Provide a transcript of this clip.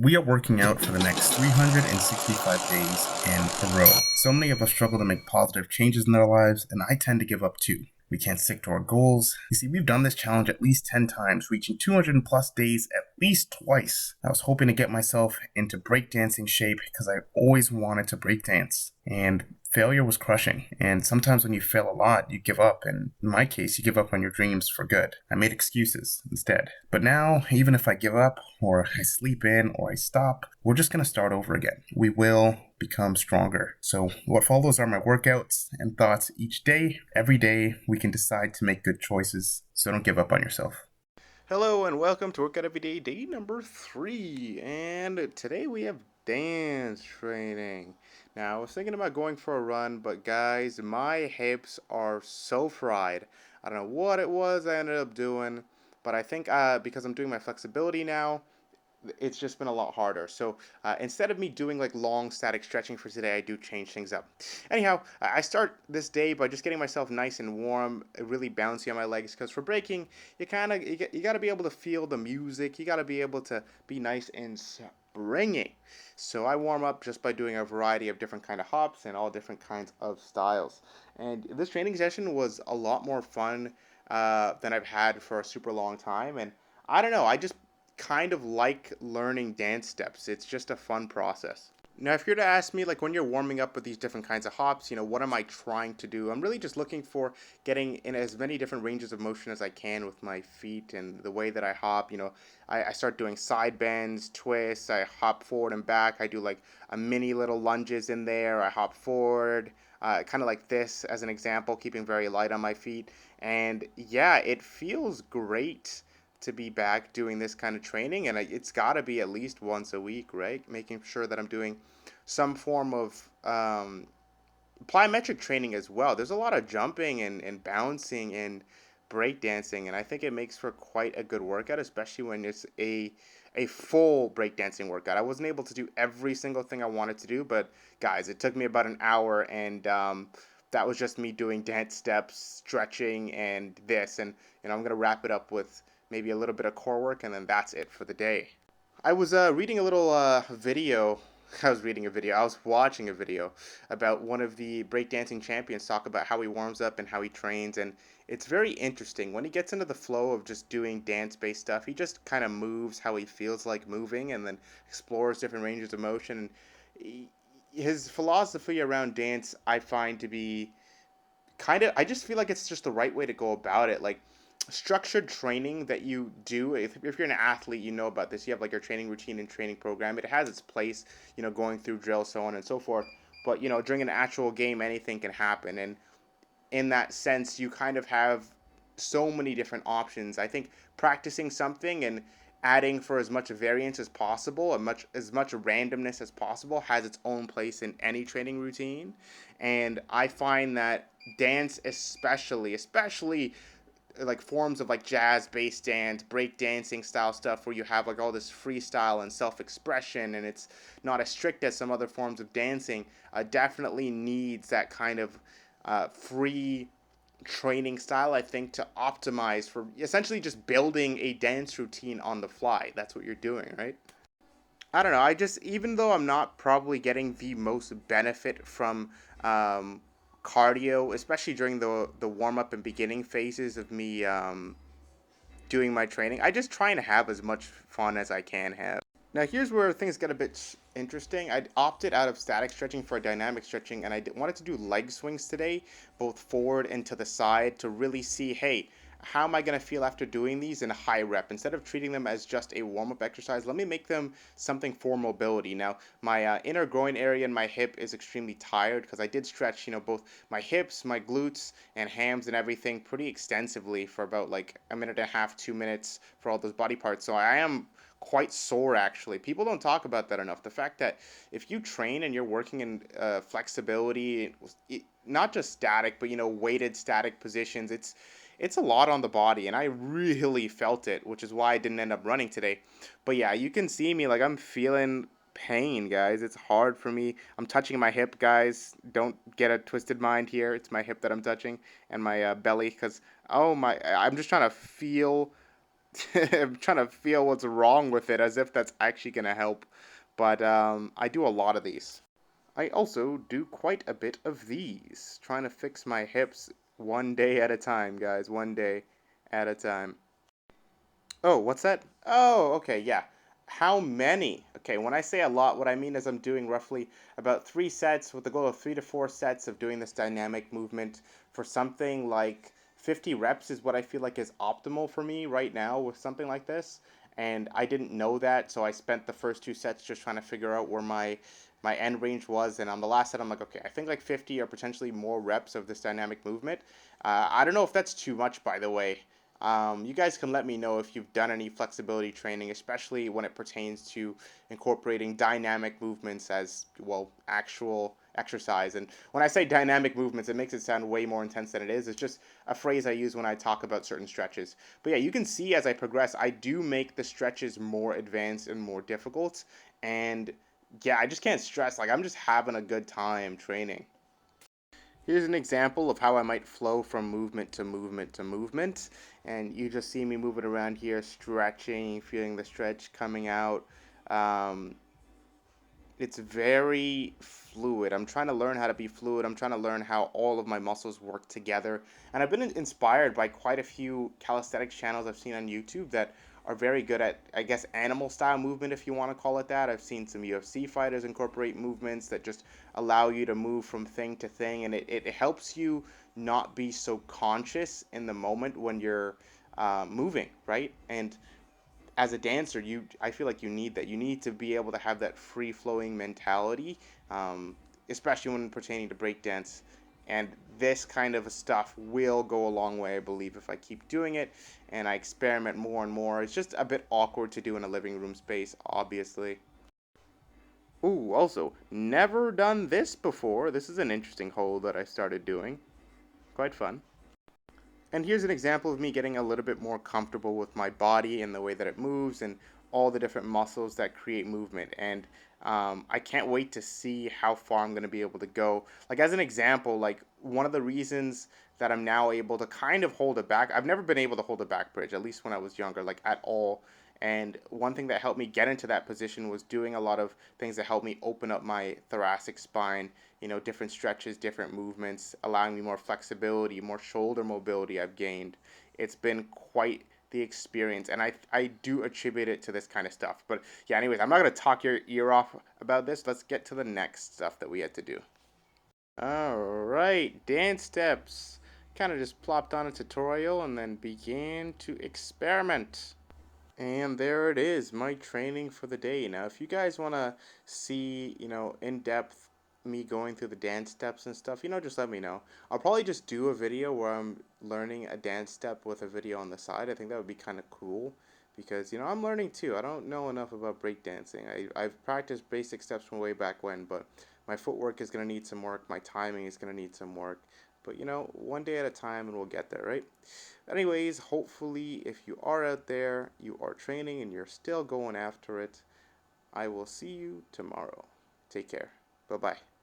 We are working out for the next 365 days in a row. So many of us struggle to make positive changes in their lives, and I tend to give up too. We can't stick to our goals. You see, we've done this challenge at least 10 times, reaching 200 plus days at least twice. I was hoping to get myself into breakdancing shape because I always wanted to breakdance. And failure was crushing. And sometimes when you fail a lot, you give up. And in my case, you give up on your dreams for good. I made excuses instead. But now, even if I give up, or I sleep in, or I stop, we're just going to start over again. We will become stronger. So what follows are my workouts and thoughts each day. Every day, we can decide to make good choices. So don't give up on yourself. Hello and welcome to Workout Every Day, day number 3. And today we have dance training. Now, I was thinking about going for a run, but guys, my hips are so fried. I don't know what it was I ended up doing, but I think because I'm doing my flexibility now, it's just been a lot harder. So instead of me doing like long static stretching for today, I do change things up. Anyhow, I start this day by just getting myself nice and warm, really bouncy on my legs. Because for breaking, you got to be able to feel the music. You got to be able to be nice and springy. So I warm up just by doing a variety of different kind of hops and all different kinds of styles. And this training session was a lot more fun than I've had for a super long time. And I don't know, I just kind of like learning dance steps. It's just a fun process. Now, if you're to ask me, like when you're warming up with these different kinds of hops, what am I trying to do? I'm really just looking for getting in as many different ranges of motion as I can with my feet and the way that I hop. I start doing side bends, twists, I hop forward and back. I do like a mini little lunges in there. I hop forward, kind of like this as an example, keeping very light on my feet. And yeah, it feels great to be back doing this kind of training, and it's got to be at least once a week, right? Making sure that I'm doing some form of plyometric training as well. There's a lot of jumping and bouncing and breakdancing, and I think it makes for quite a good workout, especially when it's a full breakdancing workout. I wasn't able to do every single thing I wanted to do, but guys, it took me about an hour, and that was just me doing dance steps, stretching, and this. And I'm gonna wrap it up with maybe a little bit of core work, and then that's it for the day. I was reading a little video. I was watching a video about one of the breakdancing champions talk about how he warms up and how he trains, and it's very interesting. When he gets into the flow of just doing dance-based stuff, he just kind of moves how he feels like moving, and then explores different ranges of motion. And his philosophy around dance, I find to be I just feel like it's just the right way to go about it. Like structured training that you do, if you're an athlete, you know about this. You have like your training routine and training program. It has its place, going through drill, so on and so forth. But during an actual game, anything can happen. And in that sense, you kind of have so many different options. I think practicing something and adding for as much variance as possible, and as much randomness as possible, has its own place in any training routine. And I find that dance, especially like forms of like jazz based dance, break dancing style stuff, where you have like all this freestyle and self expression, and it's not as strict as some other forms of dancing, definitely needs that kind of free training style, I think, to optimize for essentially just building a dance routine on the fly. That's what you're doing, right? I don't know. I just, even though I'm not probably getting the most benefit from um, cardio, especially during the warm up and beginning phases of me doing my training, I just try and have as much fun as I can have. Now, here's where things get a bit interesting. I opted out of static stretching for dynamic stretching, and wanted to do leg swings today, both forward and to the side, to really see, hey, how am I going to feel after doing these in a high rep? Instead of treating them as just a warm up exercise, let me make them something for mobility. Now, my inner groin area and my hip is extremely tired because I did stretch, both my hips, my glutes, and hams and everything pretty extensively for about like a minute and a half, 2 minutes for all those body parts. So I am quite sore actually. People don't talk about that enough. The fact that if you train and you're working in flexibility, not just static, but weighted static positions, it's a lot on the body, and I really felt it, which is why I didn't end up running today. But yeah, you can see me, like, I'm feeling pain, guys. It's hard for me. I'm touching my hip, guys. Don't get a twisted mind here. It's my hip that I'm touching, and my belly, because oh my, I'm just trying to feel I'm trying to feel what's wrong with it as if that's actually going to help. But I do a lot of these. I also do quite a bit of these, trying to fix my hips one day at a time, guys, one day at a time. Oh, what's that? Oh, okay, yeah. How many? Okay, when I say a lot, what I mean is I'm doing roughly about 3 sets with the goal of 3 to 4 sets of doing this dynamic movement for something like 50 reps is what I feel like is optimal for me right now with something like this. And I didn't know that, so I spent the first 2 sets just trying to figure out where my end range was. And on the last set, I'm like, okay, I think like 50 or potentially more reps of this dynamic movement. I don't know if that's too much, by the way. You guys can let me know if you've done any flexibility training, especially when it pertains to incorporating dynamic movements as, well, actual exercise. And when I say dynamic movements, it makes it sound way more intense than it is. It's just a phrase I use when I talk about certain stretches. But yeah, you can see as I progress, I do make the stretches more advanced and more difficult. And yeah, I just can't stress. Like, I'm just having a good time training. Here's an example of how I might flow from movement to movement to movement. And you just see me moving around here, stretching, feeling the stretch coming out. Um, it's very fluid. I'm trying to learn how to be fluid. I'm trying to learn how all of my muscles work together. And I've been inspired by quite a few calisthenics channels I've seen on YouTube that are very good at, I guess, animal style movement, if you want to call it that. I've seen some UFC fighters incorporate movements that just allow you to move from thing to thing, and it helps you not be so conscious in the moment when you're moving, right? And as a dancer, I feel like you need that. You need to be able to have that free flowing mentality, um, especially when pertaining to breakdance. And this kind of stuff will go a long way, I believe, if I keep doing it and I experiment more and more. It's just a bit awkward to do in a living room space, obviously. Ooh, also, never done this before. This is an interesting hold that I started doing. Quite fun. And here's an example of me getting a little bit more comfortable with my body and the way that it moves and all the different muscles that create movement. And I can't wait to see how far I'm going to be able to go. Like, as an example, like, one of the reasons that I'm now able to kind of hold it back, I've never been able to hold a back bridge, at least when I was younger, like, at all. And one thing that helped me get into that position was doing a lot of things that helped me open up my thoracic spine, different stretches, different movements, allowing me more flexibility, more shoulder mobility I've gained. It's been quite the experience, and I do attribute it to this kind of stuff. But yeah, anyways, I'm not going to talk your ear off about this. Let's get to the next stuff that we had to do. All right, dance steps. Kind of just plopped on a tutorial and then began to experiment. And there it is, my training for the day. Now, if you guys want to see, in depth me going through the dance steps and stuff, just let me know. I'll probably just do a video where I'm learning a dance step with a video on the side. I think that would be kind of cool because, I'm learning too. I don't know enough about breakdancing. I've practiced basic steps from way back when, but my footwork is going to need some work. My timing is going to need some work. But, one day at a time and we'll get there, right? Anyways, hopefully, if you are out there, you are training and you're still going after it, I will see you tomorrow. Take care. Bye bye.